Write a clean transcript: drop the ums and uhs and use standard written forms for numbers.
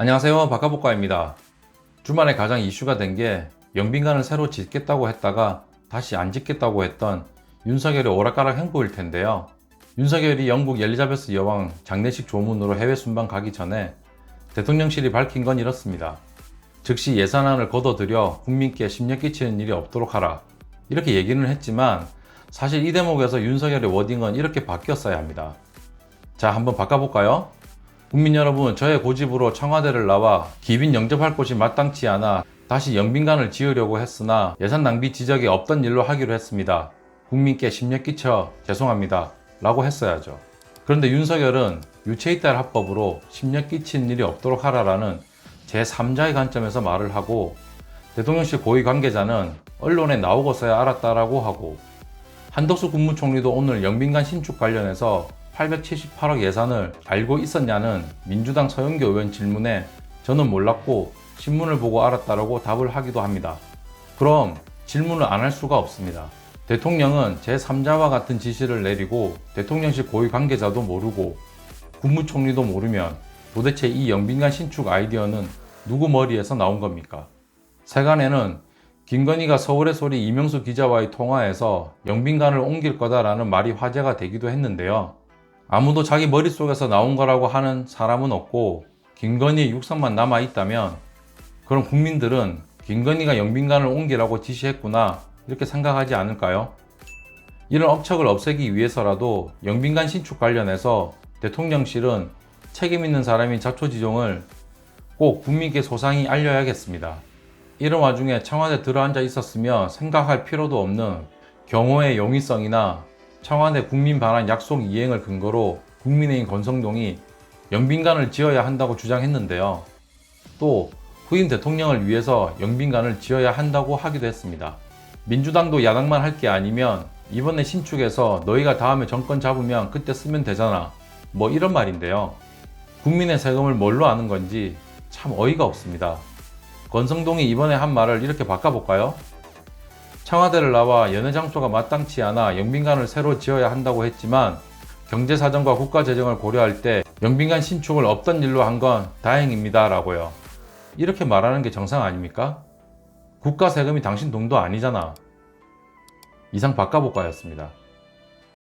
안녕하세요, 박하복과입니다. 주말에 가장 이슈가 된 게 영빈관을 새로 짓겠다고 했다가 다시 안 짓겠다고 했던 윤석열의 오락가락 행보일 텐데요. 윤석열이 영국 엘리자베스 여왕 장례식 조문으로 해외 순방 가기 전에 대통령실이 밝힌 건 이렇습니다. 즉시 예산안을 걷어들여 국민께 심려 끼치는 일이 없도록 하라, 이렇게 얘기는 했지만 사실 이 대목에서 윤석열의 워딩은 이렇게 바뀌었어야 합니다. 자, 한번 바꿔볼까요? 국민 여러분, 저의 고집으로 청와대를 나와 기빈 영접할 곳이 마땅치 않아 다시 영빈관을 지으려고 했으나 예산 낭비 지적이 없던 일로 하기로 했습니다. 국민께 심려 끼쳐 죄송합니다 라고 했어야죠. 그런데 윤석열은 유체이탈 합법으로 심려 끼친 일이 없도록 하라라는 제3자의 관점에서 말을 하고, 대통령실 고위 관계자는 언론에 나오고서야 알았다라고 하고, 한덕수 국무총리도 오늘 영빈관 신축 관련해서 878억 예산을 알고 있었냐는 민주당 서영교 의원 질문에 저는 몰랐고 신문을 보고 알았다라고 답을 하기도 합니다. 그럼 질문을 안 할 수가 없습니다. 대통령은 제3자와 같은 지시를 내리고 대통령실 고위 관계자도 모르고 국무총리도 모르면 도대체 이 영빈관 신축 아이디어는 누구 머리에서 나온 겁니까? 세간에는 김건희가 서울의 소리 이명수 기자와의 통화에서 영빈관을 옮길 거다라는 말이 화제가 되기도 했는데요. 아무도 자기 머릿속에서 나온 거라고 하는 사람은 없고 김건희의 육성만 남아있다면 그럼 국민들은 김건희가 영빈관을 옮기라고 지시했구나 이렇게 생각하지 않을까요? 이런 억척을 없애기 위해서라도 영빈관 신축 관련해서 대통령실은 책임 있는 사람인 자초지종을 꼭 국민께 소상히 알려야겠습니다. 이런 와중에 청와대 들어앉아 있었으며 생각할 필요도 없는 경호의 용이성이나 청와대 국민 반환 약속 이행을 근거로 국민의힘 권성동이 영빈관을 지어야 한다고 주장했는데요. 또 후임 대통령을 위해서 영빈관을 지어야 한다고 하기도 했습니다. 민주당도 야당만 할 게 아니면 이번에 신축해서 너희가 다음에 정권 잡으면 그때 쓰면 되잖아, 뭐 이런 말인데요. 국민의 세금을 뭘로 아는 건지 참 어이가 없습니다. 권성동이 이번에 한 말을 이렇게 바꿔볼까요? 청와대를 나와 여느 장소가 마땅치 않아 영빈관을 새로 지어야 한다고 했지만 경제사정과 국가재정을 고려할 때 영빈관 신축을 없던 일로 한 건 다행입니다 라고요. 이렇게 말하는 게 정상 아닙니까? 국가 세금이 당신 돈도 아니잖아. 이상 박가복과였습니다.